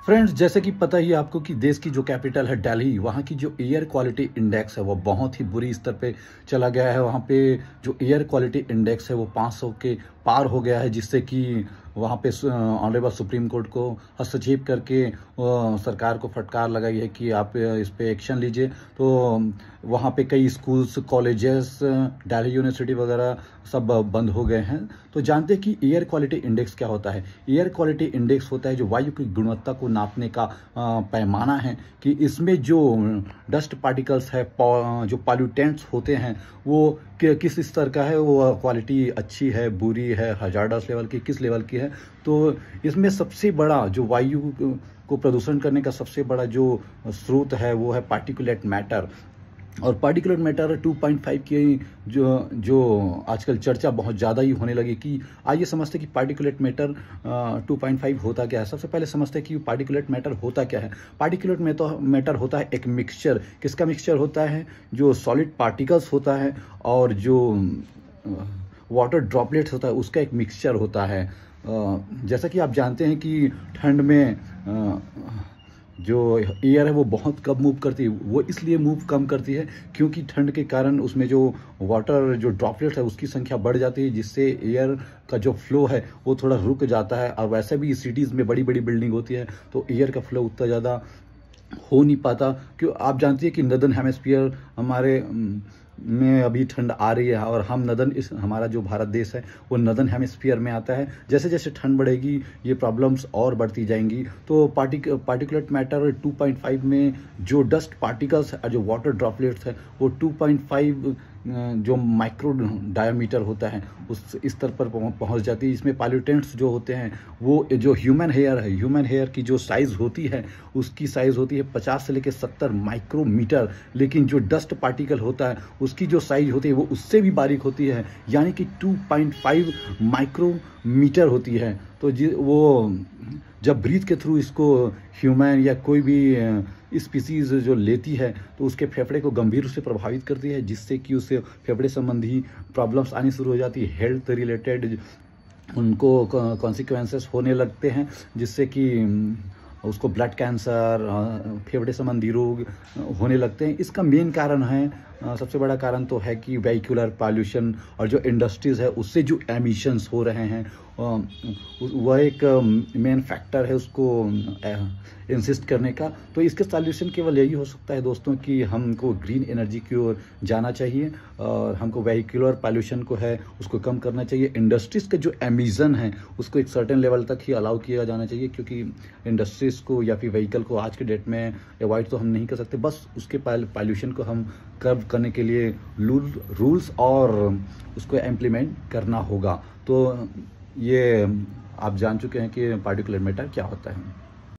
Friends, जैसे कि पता ही है आपको कि देश की जो कैपिटल है दिल्ली, वहाँ की जो एयर क्वालिटी इंडेक्स है वो बहुत ही बुरी स्तर पे चला गया है। वहाँ पे जो एयर क्वालिटी इंडेक्स है वो 500 के पार हो गया है, जिससे कि वहाँ पे ऑनरेबल सुप्रीम कोर्ट को हस्तक्षेप करके सरकार को फटकार लगाई है कि आप इस पे एक्शन लीजिए। तो वहाँ पे कई स्कूल्स, कॉलेजेस, दिल्ली यूनिवर्सिटी वगैरह सब बंद हो गए हैं। तो जानते हैं कि एयर क्वालिटी इंडेक्स क्या होता है। एयर क्वालिटी इंडेक्स होता है जो वायु की गुणवत्ता को नापने का पैमाना है, कि इसमें जो डस्ट पार्टिकल्स है, जो पॉल्यूटेंट्स होते हैं, वो किस स्तर का है, वो क्वालिटी अच्छी है, बुरी है, हजार्डस लेवल की, किस लेवल की है। तो इसमें सबसे बड़ा जो वायु को प्रदूषण करने का सबसे बड़ा जो स्रोत है वो है पार्टिकुलेट मैटर। और पार्टिकुलेट मैटर 2.5 की जो आजकल चर्चा बहुत ज़्यादा ही होने लगी। कि आइए समझते हैं कि पार्टिकुलेट मैटर 2.5 होता क्या है। सबसे पहले समझते हैं कि पार्टिकुलेट मैटर होता क्या है। पार्टिकुलेट मैटर होता है एक मिक्सचर। किसका मिक्सचर होता है? जो सॉलिड पार्टिकल्स होता है और जो वाटर ड्रॉपलेट्स होता है, उसका एक मिक्सचर होता है। जैसा कि आप जानते हैं कि ठंड में जो एयर है वो बहुत कम मूव करती है। वो इसलिए मूव कम करती है क्योंकि ठंड के कारण उसमें जो वाटर जो ड्रॉपलेट्स है उसकी संख्या बढ़ जाती है, जिससे एयर का जो फ्लो है वो थोड़ा रुक जाता है। और वैसे भी सिटीज़ में बड़ी बड़ी बिल्डिंग होती है तो एयर का फ्लो उतना ज़्यादा हो नहीं पाता। क्यों? आप जानती है कि नदर्न हेमिस्फीयर हमारे में अभी ठंड आ रही है, और हम हमारा जो भारत देश है वो नदर्न हेमिस्फीयर में आता है। जैसे जैसे ठंड बढ़ेगी ये प्रॉब्लम्स और बढ़ती जाएंगी। तो पार्टिकुलेट मैटर 2.5 में जो डस्ट पार्टिकल्स है, जो वाटर ड्रॉपलेट्स है, वो 2.5 जो माइक्रो डायमीटर होता है उस स्तर पर पहुंच जाती है। इसमें पॉल्यूटेंट्स जो होते हैं, वो जो ह्यूमन हेयर है, ह्यूमन हेयर की जो साइज़ होती है उसकी साइज़ होती है 50 से लेकर 70 माइक्रोमीटर। लेकिन जो डस्ट पार्टिकल होता है उसकी जो साइज होती है वो उससे भी बारीक होती है, यानी कि 2.5 माइक्रोमीटर होती है। तो वो जब ब्रीथ के थ्रू इसको ह्यूमन या कोई भी स्पीसीज जो लेती है तो उसके फेफड़े को गंभीर रूप से प्रभावित करती है, जिससे कि उससे फेफड़े संबंधी प्रॉब्लम्स आनी शुरू हो जाती है। हेल्थ रिलेटेड उनको कॉन्सिक्वेंसेस होने लगते हैं, जिससे कि उसको ब्लड कैंसर, फेफड़े संबंधी रोग होने लगते हैं। इसका मेन कारण है, सबसे बड़ा कारण तो है कि वेहिकुलर पॉल्यूशन और जो इंडस्ट्रीज़ है उससे जो एमिशंस हो रहे हैं वह एक मेन फैक्टर है उसको इंसिस्ट करने का। तो इसके सॉल्यूशन केवल यही हो सकता है दोस्तों कि हमको ग्रीन एनर्जी की ओर जाना चाहिए, और हमको वेहिकुलर पॉल्यूशन को है उसको कम करना चाहिए। इंडस्ट्रीज़ के जो एमिशन है उसको एक सर्टेन लेवल तक ही अलाउ किया जाना चाहिए, क्योंकि इंडस्ट्रीज़ को या फिर व्हीकल को आज के डेट में अवॉइड तो हम नहीं कर सकते। बस उसके पॉल्यूशन को हम कर्व करने के लिए रूल्स और उसको इम्प्लीमेंट करना होगा। तो ये आप जान चुके हैं कि पार्टिकुलेट मैटर क्या होता है।